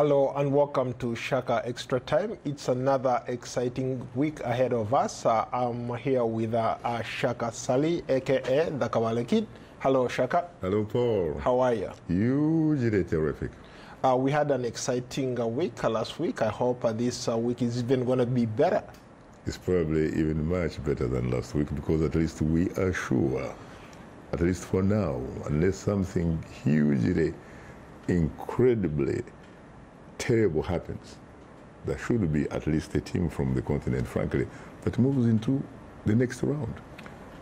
Hello and welcome to Shaka Extra Time. It's another exciting week ahead of us. I'm here with Shaka Sally, aka the Kawale Kid. Hello, Shaka. Hello, Paul. How are you? Hugely terrific. We had an exciting week last week. I hope this week is even going to be better. It's probably even much better than last week because at least we are sure, at least for now, unless something hugely, incredibly terrible happens, there should be at least a team from the continent, frankly, that moves into the next round.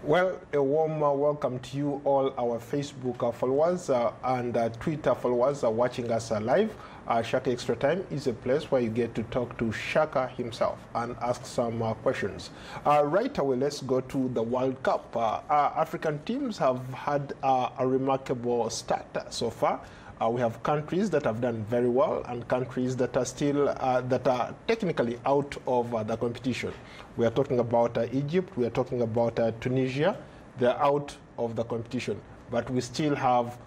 Well, a warm welcome to you all our Facebook followers and Twitter followers watching us live. Shaka Extra Time is a place where you get to talk to Shaka himself and ask some questions. Right away, let's go to the World Cup. African teams have had a remarkable start so far. We have countries that have done very well and countries that are still that are technically out of the competition. We are talking about Egypt, we are talking about Tunisia. They're out of the competition, but we still have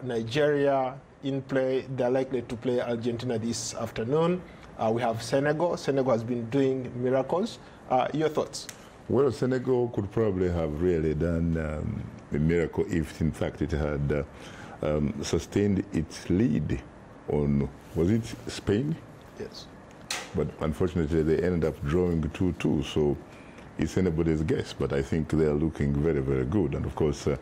Nigeria in play. They're likely to play Argentina this afternoon. We have Senegal. Senegal has been doing miracles. Your thoughts? Well, Senegal could probably have really done a miracle if, in fact, it had sustained its lead on, was it Spain? Yes. But unfortunately, they ended up drawing 2-2, so it's anybody's guess. But I think they are looking very, very good. And of course, the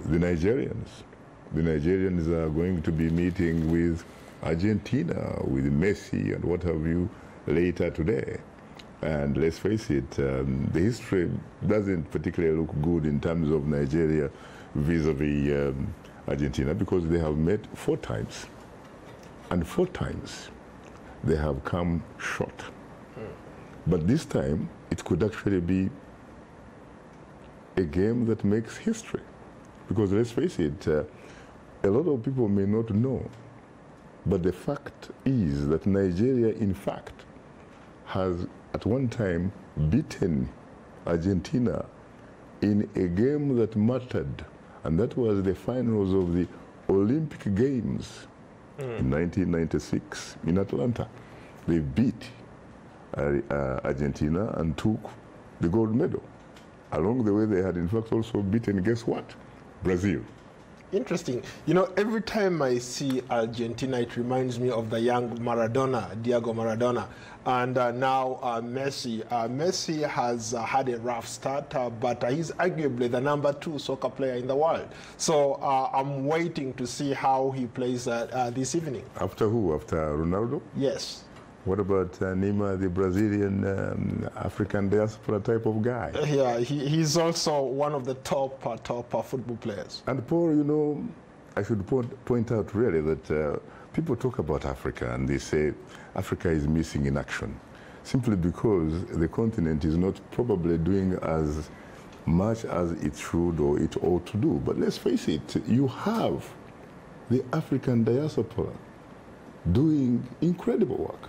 Nigerians are going to be meeting with Argentina, with Messi and what have you, later today. And let's face it, the history doesn't particularly look good in terms of Nigeria vis-a-vis Argentina, because they have met 4 times, and 4 times they have come short. But this time, it could actually be a game that makes history, because let's face it, a lot of people may not know, but the fact is that Nigeria, in fact, has at one time beaten Argentina in a game that mattered. And that was the finals of the Olympic Games in 1996 in Atlanta. They beat Argentina and took the gold medal. Along the way, they had in fact also beaten, guess what? Brazil. Interesting. You know, every time I see Argentina, it reminds me of the young Maradona, Diego Maradona. And now Messi. Messi has had a rough start, but he's arguably the #2 soccer player in the world. So I'm waiting to see how he plays this evening. After who? After Ronaldo? Yes. What about Neymar, the Brazilian African diaspora type of guy? Yeah, he's also one of the top football players. And Paul, you know, I should point out really that people talk about Africa and they say Africa is missing in action, simply because the continent is not probably doing as much as it should or it ought to do. But let's face it, you have the African diaspora doing incredible work.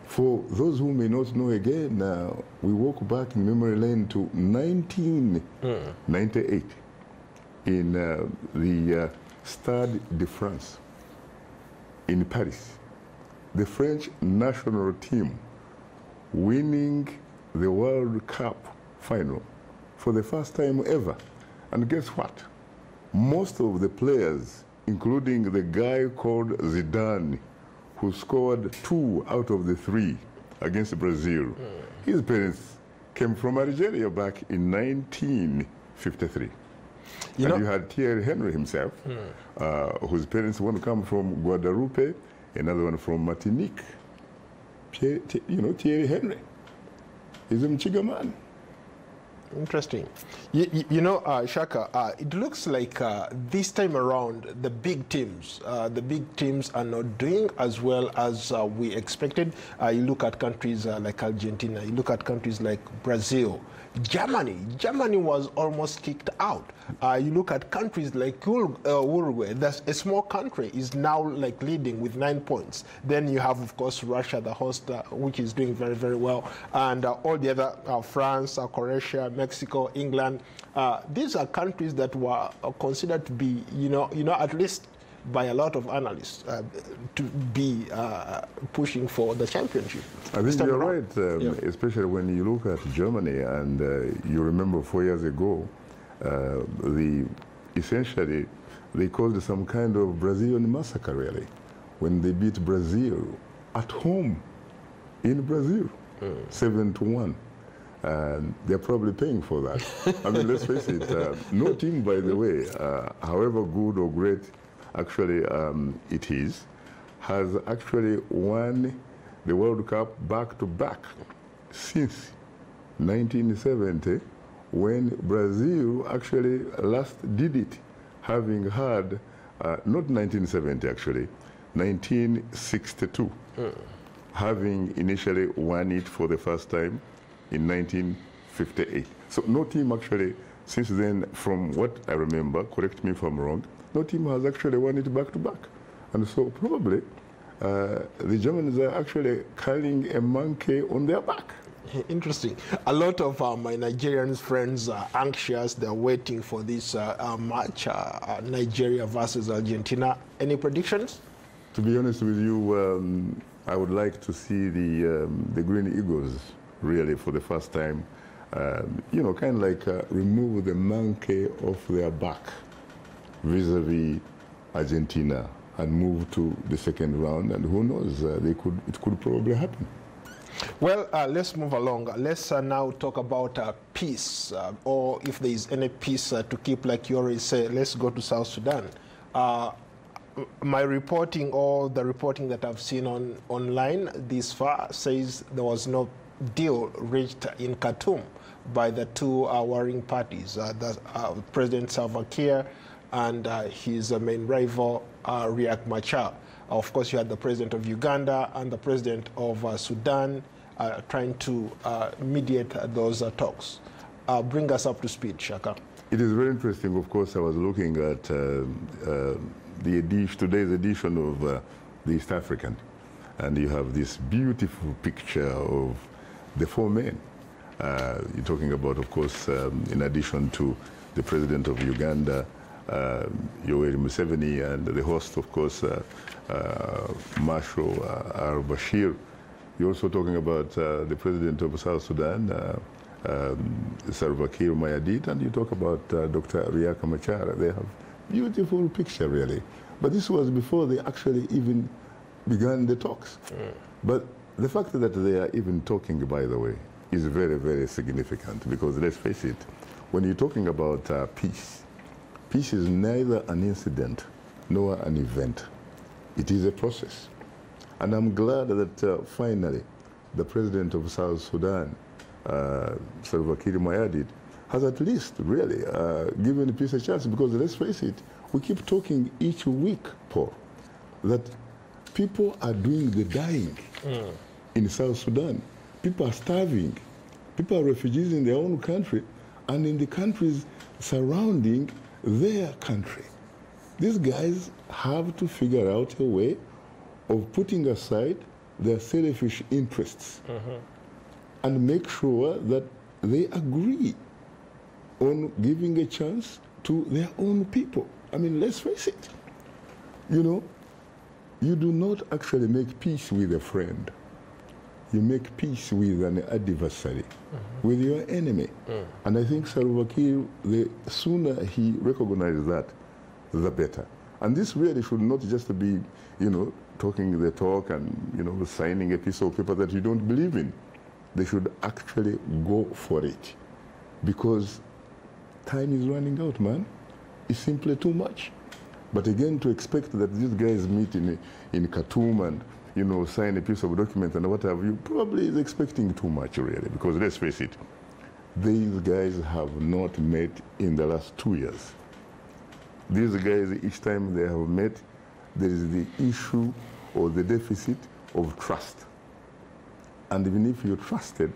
For those who may not know again, we walk back in memory lane to 1998 in the Stade de France in Paris. The French national team winning the World Cup final for the first time ever. And guess what? Most of the players, including the guy called Zidane, who scored 2 out of the 3 against Brazil. His parents came from Algeria back in 1953. You had Thierry Henry himself, whose parents, one come from Guadeloupe, another one from Martinique. Thierry Henry. He's a Mchiga man. Interesting. You know, Shaka, it looks like this time around, the big teams are not doing as well as we expected. You look at countries like Argentina, you look at countries like Brazil, Germany was almost kicked out. You look at countries like Uruguay, that's a small country, is now like leading with 9 points. Then you have, of course, Russia, the host, which is doing very, very well. And all the other, France, Croatia, Mexico, England, these are countries that were considered to be, at least by a lot of analysts to be pushing for the championship. I think you're right, especially when you look at Germany, and you remember 4 years ago, essentially they caused some kind of Brazilian massacre, really, when they beat Brazil at home in Brazil, 7-1. And they're probably paying for that. I mean, let's face it, no team, by the way, however good or great actually it is, has actually won the World Cup back-to-back since 1970, when Brazil actually last did it, having had, not 1970 actually, 1962, having initially won it for the first time in 1958. So no team actually, since then, from what I remember, correct me if I'm wrong, no team has actually won it back-to-back. And so probably the Germans are actually carrying a monkey on their back. Interesting. A lot of my Nigerian friends are anxious. They're waiting for this match, Nigeria versus Argentina. Any predictions? To be honest with you, I would like to see the Green Eagles really for the first time, you know, kind of like remove the monkey off their back vis-a-vis Argentina and move to the second round, and who knows, it could probably happen. Well, let's move along. Let's now talk about peace, or if there is any peace to keep, like you already say, let's go to South Sudan. My reporting, or the reporting that I've seen online this far, says there was no deal reached in Khartoum by the two warring parties, President Salva Kiir and his main rival, Riek Machar. Of course, you had the president of Uganda and the president of Sudan trying to mediate those talks. Bring us up to speed, Shaka. It is very interesting. Of course, I was looking at today's edition of the East African, and you have this beautiful picture of the four men. You're talking about, of course, in addition to the president of Uganda, Yoweri Museveni, and the host, of course, Marshal al-Bashir. You're also talking about the president of South Sudan, Salva Kiir Mayardit, and you talk about Dr. Riek Machar. They have beautiful picture, really. But this was before they actually even began the talks. But the fact that they are even talking, by the way, is very, very significant, because let's face it, when you're talking about peace, peace is neither an incident nor an event. It is a process. And I'm glad that finally the president of South Sudan, Salva Kiir Mayardit, has at least really given peace a chance, because let's face it, we keep talking each week, Paul, that people are doing the dying in South Sudan. People are starving. People are refugees in their own country and in the countries surrounding their country. These guys have to figure out a way of putting aside their selfish interests and make sure that they agree on giving a chance to their own people. I mean, let's face it. You know, you do not actually make peace with a friend. You make peace with an adversary, with your enemy. And I think Salva Kiir, the sooner he recognizes that, the better. And this really should not just be, you know, talking the talk and, you know, signing a piece of paper that you don't believe in. They should actually go for it, because time is running out, man. It's simply too much. But again, to expect that these guys meet in Khartoum and, you know, sign a piece of document and what have you, probably is expecting too much, really, because let's face it, these guys have not met in the last 2 years. These guys, each time they have met, there is the issue or the deficit of trust. And even if you're trusted,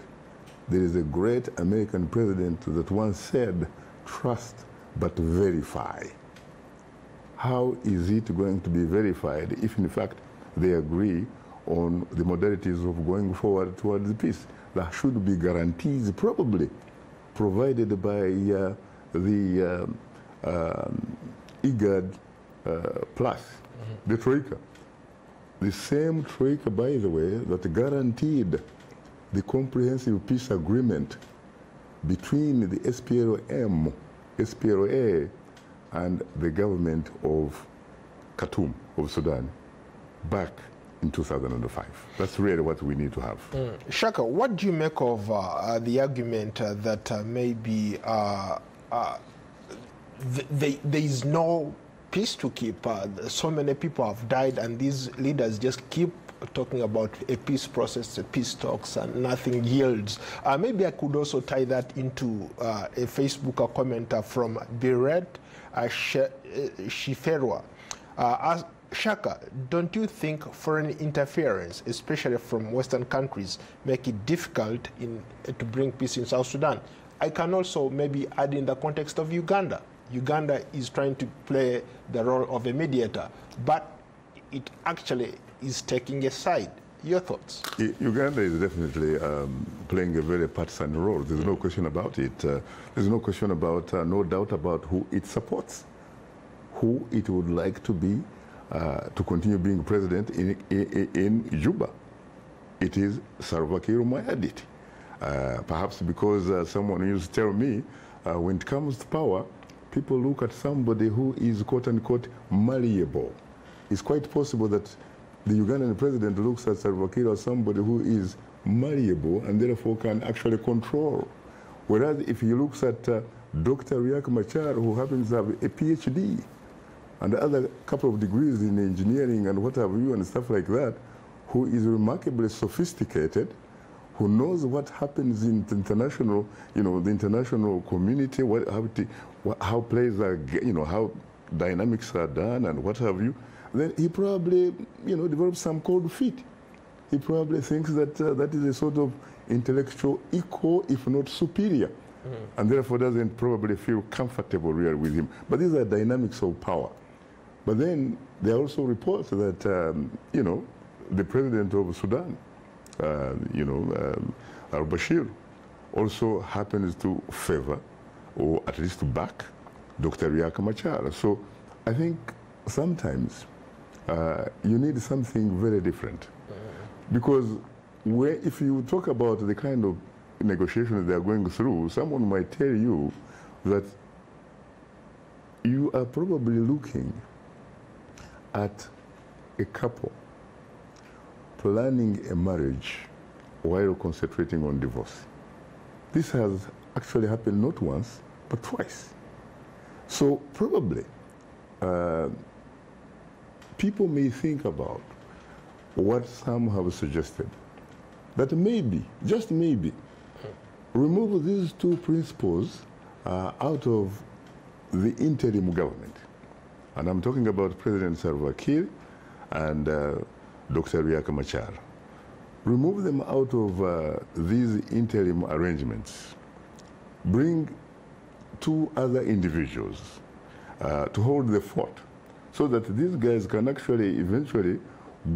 there is a great American president that once said, trust but verify. How is it going to be verified if, in fact, they agree on the modalities of going forward towards peace? There should be guarantees, probably, provided by the IGAD plus, the Troika. The same Troika, by the way, that guaranteed the comprehensive peace agreement between the SPLA, and the government of Khartoum, of Sudan, back in 2005. That's really what we need to have. Shaka, what do you make of the argument that maybe there is no peace to keep? So many people have died, and these leaders just keep talking about a peace process, peace talks, and nothing yields. Maybe I could also tie that into a Facebook comment from Biret Shiferwa. Shaka, don't you think foreign interference, especially from Western countries, make it difficult to bring peace in South Sudan? I can also maybe add in the context of Uganda. Uganda is trying to play the role of a mediator, but it actually is taking a side. Your thoughts? Uganda is definitely playing a very partisan role. There's no question about it. There's no question about, no doubt about who it supports, who it would like to be, to continue being president in Juba. It is Salva Kiir Mayardit. Perhaps because someone used to tell me, when it comes to power, people look at somebody who is quote-unquote malleable. It's quite possible that the Ugandan president looks at Salva Kiir as somebody who is malleable and therefore can actually control. Whereas if he looks at Dr. Riek Machar, who happens to have a PhD and other couple of degrees in engineering and what have you and stuff like that, who is remarkably sophisticated, who knows what happens in the international, the international community, how plays are, how dynamics are done and what have you, then he probably, develops some cold feet. He probably thinks that that is a sort of intellectual equal, if not superior, and therefore doesn't probably feel comfortable really with him. But these are dynamics of power. But then there are also reports that, the president of Sudan, al-Bashir, also happens to favor, or at least to back, Dr. Riek Machar. So I think sometimes you need something very different. Because if you talk about the kind of negotiations they are going through, someone might tell you that you are probably looking at a couple planning a marriage while concentrating on divorce. This has actually happened not once, but twice. So probably people may think about what some have suggested, that maybe, just maybe, remove these two principles out of the interim government. And I'm talking about President Salva Kiir and Dr. Riek Machar. Remove them out of these interim arrangements. Bring two other individuals to hold the fort so that these guys can actually eventually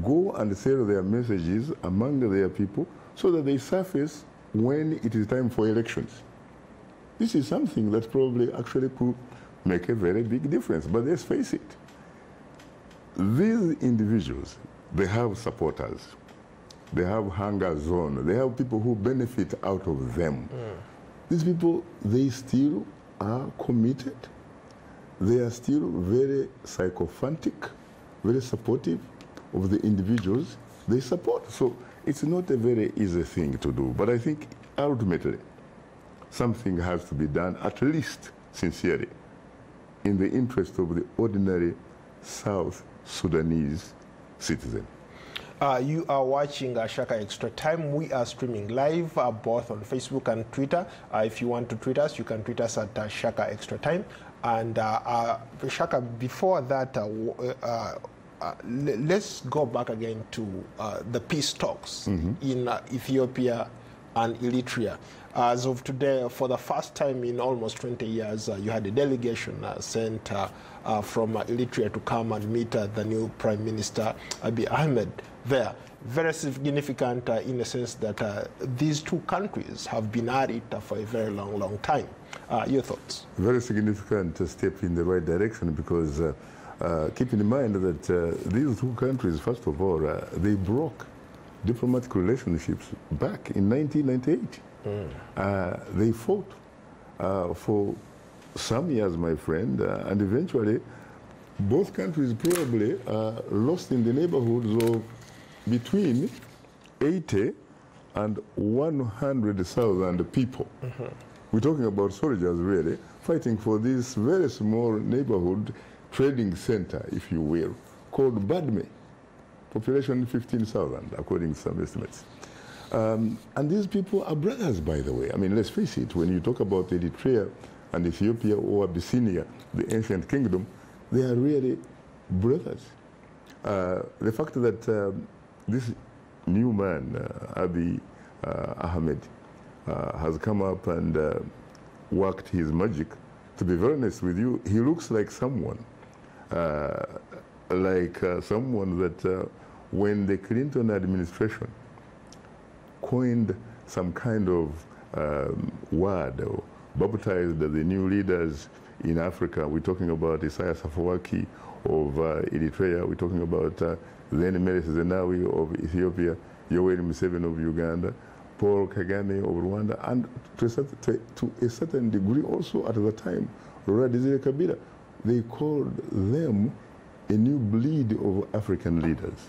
go and sell their messages among their people so that they surface when it is time for elections. This is something that probably actually could make a very big difference. But let's face it, these individuals, they have supporters, they have hangers on, they have people who benefit out of them. These people, they still are committed, they are still very sycophantic, very supportive of the individuals they support. So it's not a very easy thing to do. But I think ultimately something has to be done, at least sincerely, in the interest of the ordinary South Sudanese citizen. You are watching Shaka Extra Time. We are streaming live both on Facebook and Twitter. If you want to tweet us, you can tweet us at Shaka Extra Time. And Shaka, before that, let's go back again to the peace talks in Ethiopia and Eritrea. As of today, for the first time in almost 20 years, you had a delegation sent from Eritrea to come and meet the new Prime Minister, Abiy Ahmed, there. Very significant in the sense that these two countries have been at it for a very long time. Your thoughts? Very significant step in the right direction because keep in mind that these two countries, first of all, they broke diplomatic relationships back in 1998. They fought for some years, my friend, and eventually both countries probably lost in the neighborhoods of between 80 and 100,000 people. We're talking about soldiers, really, fighting for this very small neighborhood trading center, if you will, called Badme. Population 15,000, according to some estimates. And these people are brothers, by the way. I mean, let's face it, when you talk about Eritrea and Ethiopia or Abyssinia, the ancient kingdom, they are really brothers. The fact that this new man, Abiy Ahmed, has come up and worked his magic, to be very honest with you, he looks like someone. Someone that when the Clinton administration coined some kind of word or baptized the new leaders in Africa, we're talking about Isaias Afwerki of Eritrea, we're talking about then Meles Zenawi of Ethiopia, Yoweri Museveni of Uganda, Paul Kagame of Rwanda, and to a certain degree also at the time, Laurent Desire Kabila. They called them a new breed of African leaders,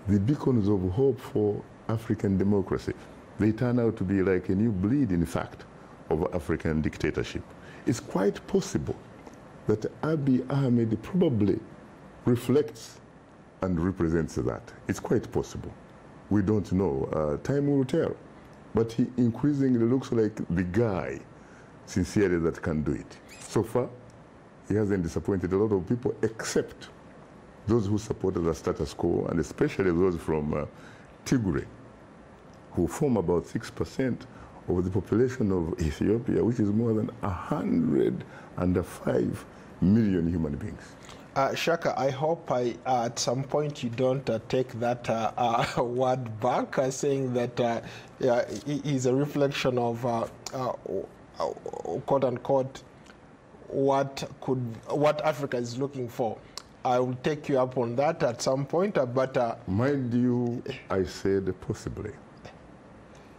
the beacons of hope for African democracy. They turn out to be like a new breed, in fact, of African dictatorship. It's quite possible that Abiy Ahmed probably reflects and represents that. It's quite possible. We don't know. Time will tell. But he increasingly looks like the guy, sincerely, that can do it. So far, he hasn't disappointed a lot of people, except those who supported the status quo, and especially those from Tigray, who form about 6% of the population of Ethiopia, which is more than 105 million human beings. Shaka, I hope at some point you don't take that word back, saying that is a reflection of quote unquote what Africa is looking for. I will take you up on that at some point, but mind you, I said possibly.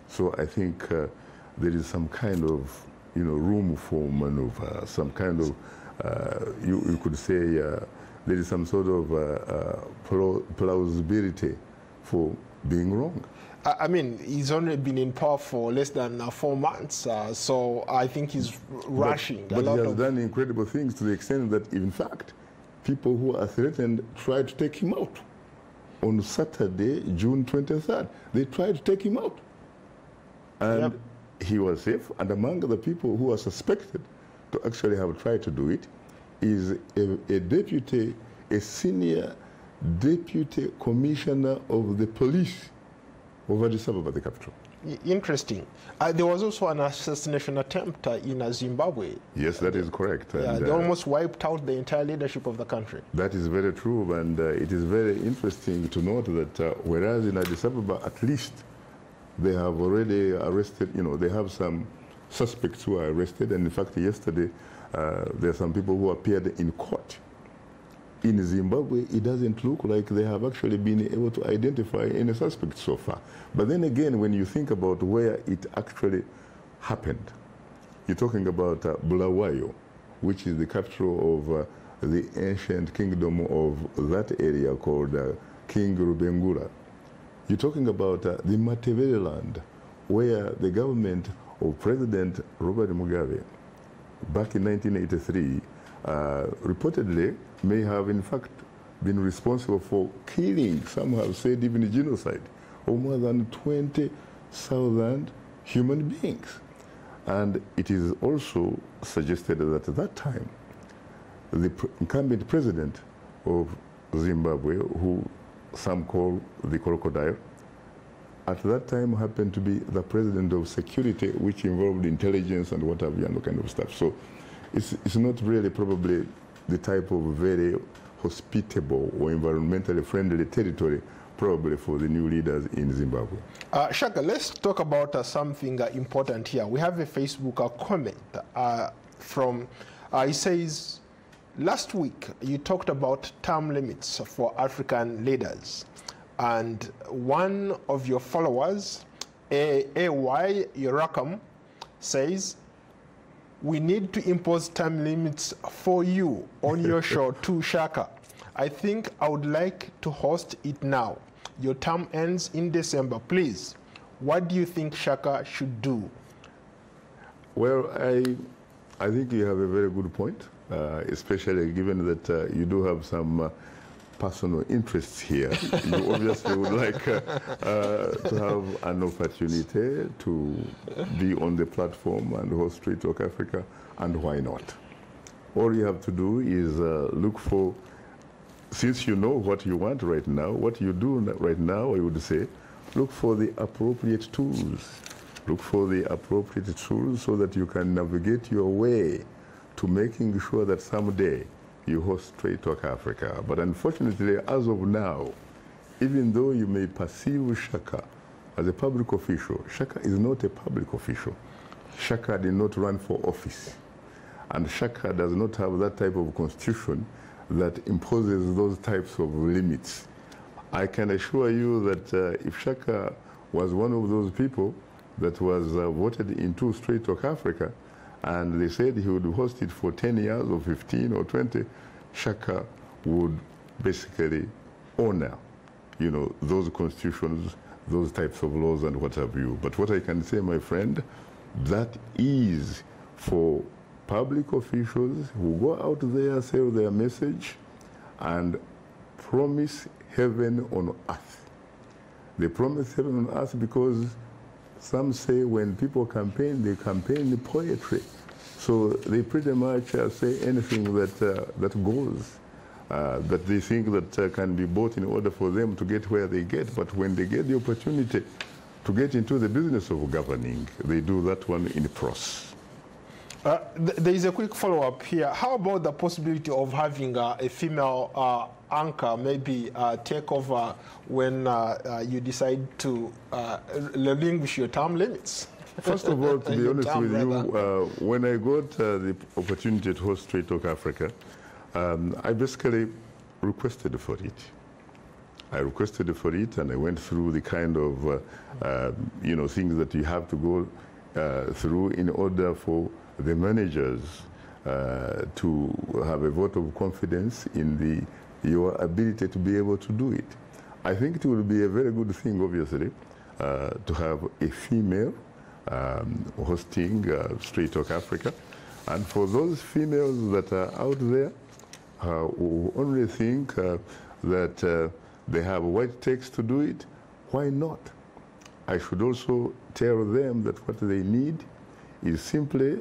So I think there is some kind of room for maneuver, some kind of you could say there is some sort of plausibility for being wrong. I mean, he's only been in power for less than 4 months, so I think he's rushing. But he has done incredible things to the extent that, in fact, people who are threatened tried to take him out. On Saturday, June 23rd, they tried to take him out. And he was safe, and among the people who are suspected to actually have tried to do it is a senior deputy commissioner of the police of Addis Ababa, the capital. Interesting. There was also an assassination attempt in Zimbabwe. Yes, that is correct. And they almost wiped out the entire leadership of the country. That is very true, and it is very interesting to note that whereas in Addis Ababa, at least they have already arrested, they have some suspects who are arrested, and in fact, yesterday, there are some people who appeared in court. In Zimbabwe, it doesn't look like they have actually been able to identify any suspects so far. But then again, when you think about where it actually happened, you're talking about Bulawayo, which is the capital of the ancient kingdom of that area called King Rubengula. You're talking about the Matebele land, where the government of President Robert Mugabe, back in 1983, reportedly may have in fact been responsible for killing, some have said even genocide, of more than 20,000 human beings. And it is also suggested that at that time, the incumbent president of Zimbabwe, who some call the crocodile, at that time happened to be the president of security, which involved intelligence and what have you, and that kind of stuff. So it's not really probably the type of very hospitable or environmentally friendly territory probably for the new leaders in Zimbabwe. Shaka, let's talk about something important here. We have a Facebook comment from, it says, last week you talked about term limits for African leaders, and one of your followers, A.Y. Yorakam, says, we need to impose term limits for you on your show too, Shaka. I think I would like to host it now. Your term ends in December. Please, what do you think Shaka should do? Well, I think you have a very good point, especially given that you do have some personal interests here. You obviously would like to have an opportunity to be on the platform and host Straight Talk Africa, and why not? All you have to do is look for, since you know what you want right now, what you do right now, I would say, look for the appropriate tools. Look for the appropriate tools so that you can navigate your way to making sure that someday you host Straight Talk Africa. But unfortunately, as of now, even though you may perceive Shaka as a public official, Shaka is not a public official. Shaka did not run for office. And Shaka does not have that type of constitution that imposes those types of limits. I can assure you that if Shaka was one of those people that was voted into Straight Talk Africa, and they said he would host it for 10 years or 15 or 20, Shaka would basically honor, you know, those constitutions, those types of laws and what have you. But what I can say, my friend, that is for public officials who go out there, say their message, and promise heaven on earth. They promise heaven on earth because some say when people campaign, they campaign poetry. So they pretty much say anything that goes, that they think that can be bought in order for them to get where they get. But when they get the opportunity to get into the business of governing, they do that one in prose. There is a quick follow-up here. How about the possibility of having a female anchor maybe take over when you decide to relinquish your term limits? First of all, to be honest with you, when I got the opportunity to host Straight Talk Africa, I basically requested for it. I requested for it, and I went through the kind of you know, things that you have to go through in order for the managers to have a vote of confidence in your ability to be able to do it. I think it will be a very good thing, obviously, to have a female hosting Straight Talk Africa. And for those females that are out there who only think that they have what it takes to do it, why not? I should also tell them that what they need is simply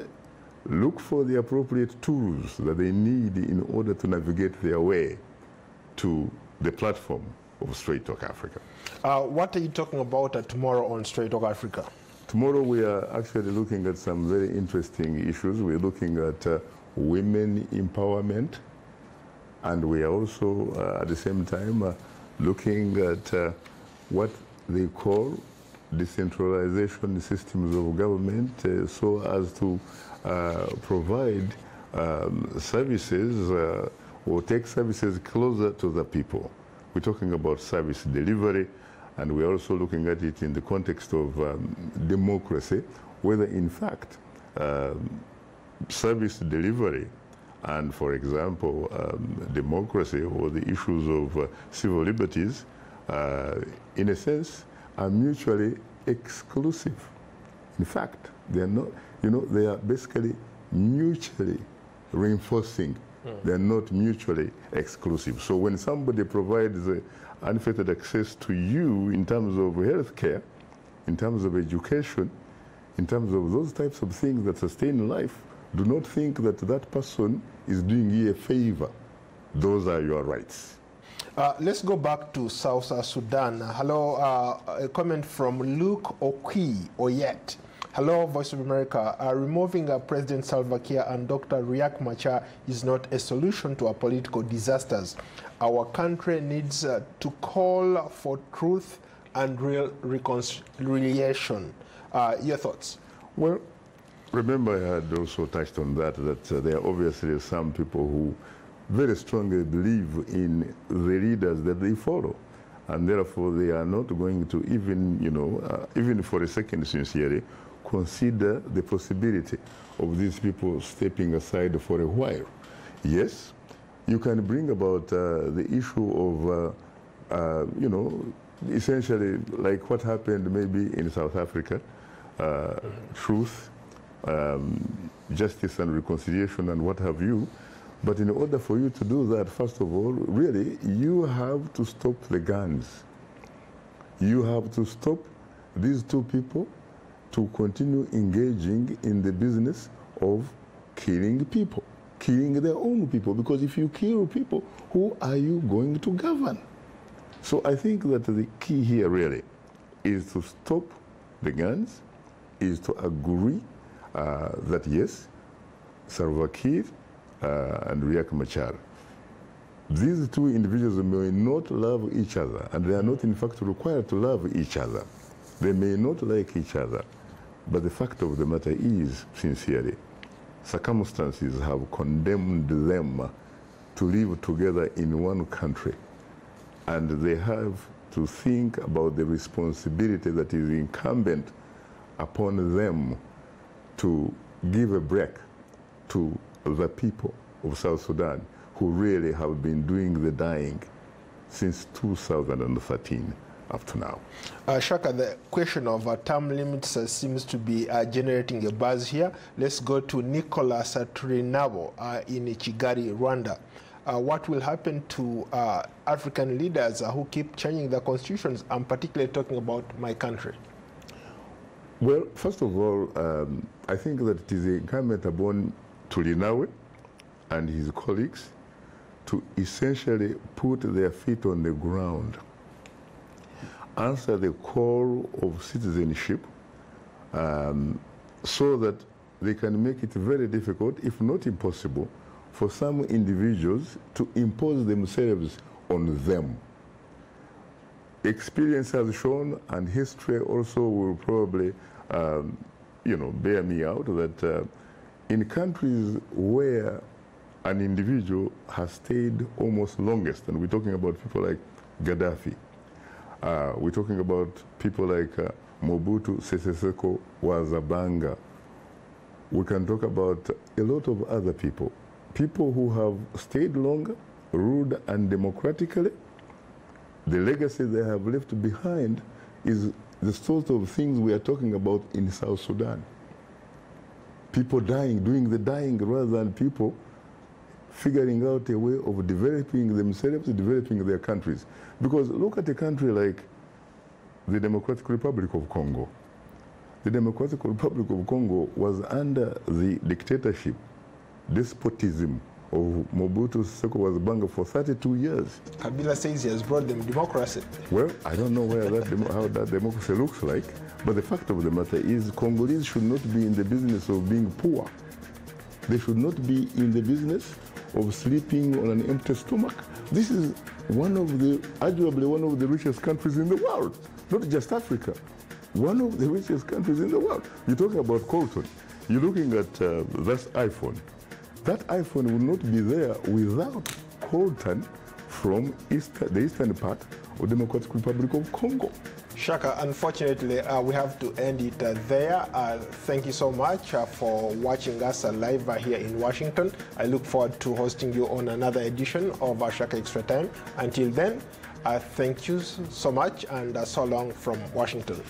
look for the appropriate tools that they need in order to navigate their way to the platform of Straight Talk Africa. What are you talking about tomorrow on Straight Talk Africa? Tomorrow we are actually looking at some very interesting issues. We're looking at women empowerment, and we are also at the same time looking at what they call decentralization systems of government, so as to provide services or take services closer to the people. We're talking about service delivery, and we're also looking at it in the context of democracy, whether in fact service delivery and, for example, democracy or the issues of civil liberties, in a sense, are mutually exclusive. In fact, they are not, you know, they are basically mutually reinforcing. They're not mutually exclusive. So when somebody provides unfettered access to you in terms of healthcare, in terms of education, in terms of those types of things that sustain life, do not think that that person is doing you a favor. Those are your rights. Let's go back to South Sudan. Hello, a comment from Luke Oyet. Hello, Voice of America. Removing President Salva Kiir and Dr. Riek Machar is not a solution to our political disasters. Our country needs to call for truth and real reconciliation. Your thoughts? Well, remember I had also touched on that there are obviously some people who very strongly believe in the leaders that they follow. And therefore, they are not going to even, even for a second sincerely, consider the possibility of these people stepping aside for a while. Yes, you can bring about the issue of, essentially like what happened maybe in South Africa, truth, justice and reconciliation and what have you. But in order for you to do that, first of all, really, you have to stop the guns. You have to stop these two people to continue engaging in the business of killing people, killing their own people. Because if you kill people, who are you going to govern? So I think that the key here really is to stop the guns, is to agree that yes, Salva Kiir and Riek Machar, these two individuals may not love each other, and they are not in fact required to love each other. They may not like each other, but the fact of the matter is, sincerely, circumstances have condemned them to live together in one country, and they have to think about the responsibility that is incumbent upon them to give a break to the people of South Sudan who really have been doing the dying since 2013 up to now. Shaka, the question of term limits seems to be generating a buzz here. Let's go to Nicholas Trinabo in Kigali, Rwanda. What will happen to African leaders who keep changing their constitutions? I'm particularly talking about my country. Well, first of all, I think that it is incumbent upon Tulinawe and his colleagues to essentially put their feet on the ground, answer the call of citizenship, so that they can make it very difficult, if not impossible, for some individuals to impose themselves on them. Experience has shown, and history also will probably, bear me out, that in countries where an individual has stayed almost longest, and we're talking about people like Gaddafi, we're talking about people like Mobutu Sese Seko Wazabanga, we can talk about a lot of other people who have stayed longer, ruled undemocratically. The legacy they have left behind is the sort of things we are talking about in South Sudan. People dying, doing the dying, rather than people figuring out a way of developing themselves, developing their countries. Because look at a country like the Democratic Republic of Congo. The Democratic Republic of Congo was under the dictatorship, despotism of Mobutu Seko Wazabanga for 32 years. Kabila says he has brought them democracy. Well, I don't know how that democracy looks like, but the fact of the matter is Congolese should not be in the business of being poor. They should not be in the business of sleeping on an empty stomach. This is arguably one of the richest countries in the world, not just Africa. One of the richest countries in the world. You're talking about Colton. You're looking at that iPhone. That iPhone will not be there without coltan from the eastern part of the Democratic Republic of Congo. Shaka, unfortunately, we have to end it there. Thank you so much for watching us live here in Washington. I look forward to hosting you on another edition of Shaka Extra Time. Until then, thank you so much, and so long from Washington.